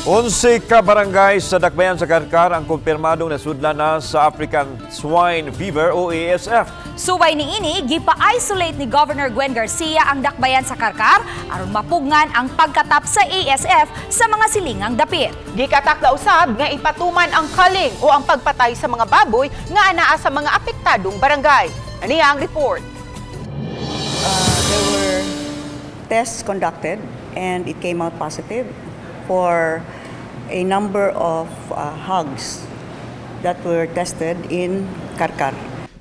11 ka barangay sa Dakbayan sa Karkar ang kumpirmadong nasudlan na sa African Swine Fever o ASF. Subay ni ini, gipa-isolate ni Governor Gwen Garcia ang Dakbayan sa Karkar aron mapugnan ang pagkatap sa ASF sa mga silingang dapit. Gikatak na usab nga ipatuman ang kaling o ang pagpatay sa mga baboy nga anaa sa mga apektadong barangay. Aniya ang report. There were tests conducted and it came out positive for a number of hogs that were tested in Karkar.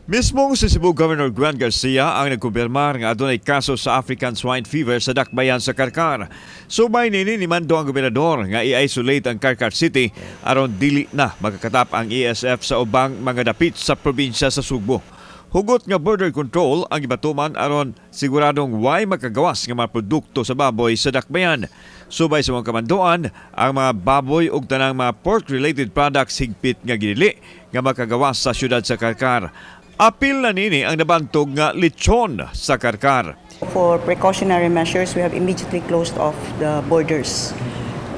Mismong si Cebu Governor Gwen Garcia ang nagkumpirmar nga adunay kaso sa African Swine Fever sa Dakbayan sa Karkar. Subay nini nimando ang gobernador nga i-isolate ang Karkar City aron dili na magkakatap ang ASF sa ubang mga dapit sa probinsya sa Sugbo. Hugot nga border control ang ibatuman aron siguradong way makagawas nga mga produkto sa baboy sa Dakbayan. Subay sa mga kamandoan, ang mga baboy ug tanang mga pork-related products higpit nga ginili nga makagawas sa syudad sa Karkar. Apil na nini ang nabantog nga lechon sa Karkar. For precautionary measures, we have immediately closed off the borders.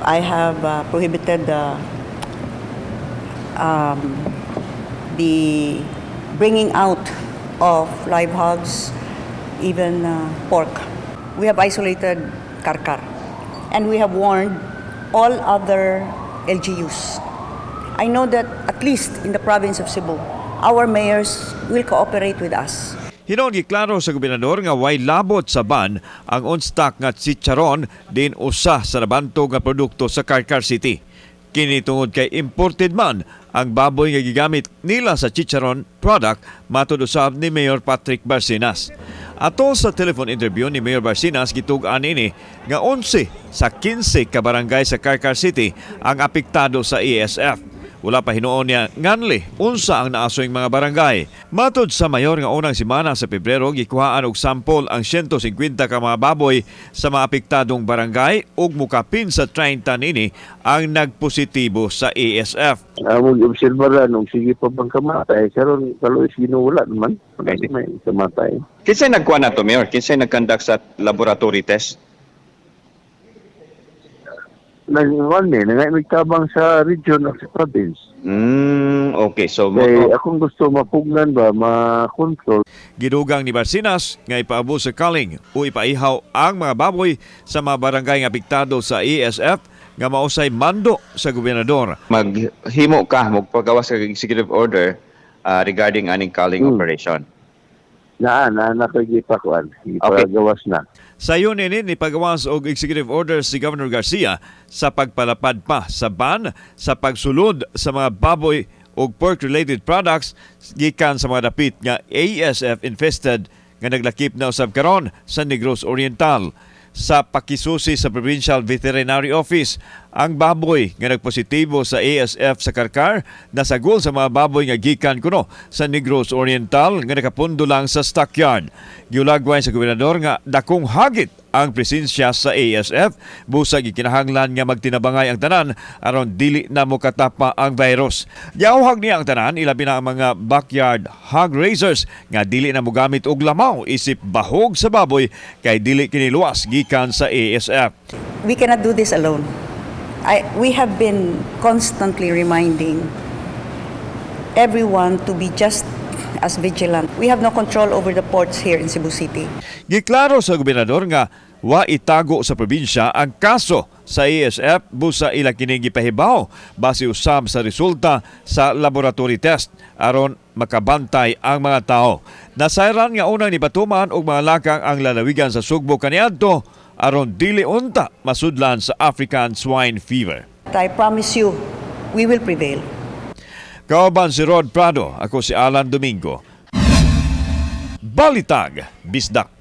I have prohibited the bringing out of live hogs, even pork. We have isolated Karkar. And we have warned all other LGUs. I know that at least in the province of Cebu, our mayors will cooperate with us. Hinon giklaro sa gobernador nga way labot sa ban ang on-stock nga chicharon din usa sa nabantog nga produkto sa Karkar City. Kini tungod kay imported man ang baboy nga gigamit nila sa chicharon product matud usab ni Mayor Patrick Barsinas. Ato sa telephone interview ni Mayor Barsinas gitug-an ini nga 11 sa 15 ka barangay sa Karkar City ang apektado sa ASF. Wala pa hinuon niya nganli unsa ang naasoyng mga barangay. Matod sa mayor nga unang semana sa Pebrero gikuhaan og sample ang 150 ka mga baboy sa mga apektadong barangay ug mukapin sa 30 nini ang nagpositibo sa ASF. Among obserbaran og sige pa bang kamatay karon kaloy ginuwala naman pagay may kamatay. Kinsay nagkuha na to, Mayor? Kinsay nag-conduct sa laboratory test? Nagtabang sa region at sa province. Okay. So, Kaya akong gusto mapugnan ba, ma-control. Gidugang ni Barsinas nga ipaabot sa kaling o ipaihaw ang mga baboy sa mga barangay nga apektado sa ASF nga mausay mando sa gobernador. maghimo ka, magpagawas sa executive order regarding aning culling operation. Na nakikipakuan. Ipagawas na. Sayon nini ni pagawas og executive order si Governor Garcia sa pagpalapad pa sa ban sa pagsulod sa mga baboy og pork-related products gikan sa mga dapit nga ASF infested nga naglakip na usab karon sa Negros Oriental. Sa pakisusi sa Provincial Veterinary Office, ang baboy nga nagpositibo sa ASF sa Karkar nasagol sa mga baboy nga gikan kuno sa Negros Oriental nga nakapundo lang sa stockyard. Giulagway sa gobernador nga dakong hagit ang presensya sa ASF busag gikinahanglan nga magtinabangay ang tanan aron dili na mokatapa ang virus. Giawhag niya ang tanan ilabi na ang mga backyard hog raisers nga dili na mogamit og lamaw isip bahog sa baboy kay dili kini luwas gikan sa ASF. We cannot do this alone. We have been constantly reminding everyone to be just as vigilant. We have no control over the ports here in Cebu City. Giklaro sa gobernador nga wa itago sa probinsya ang kaso sa ASF busa ila kining gipahibaw base usab sa resulta sa laboratory test aron makabantay ang mga tao. Nasayran nga unang nibatuman og mga lakang ang lalawigan sa Sugbo kaniadto aron dili unta masudlan sa African Swine Fever. I promise you, we will prevail. Kauban si Rod Prado, ako si Alan Domingo. Balitag, Bisdak.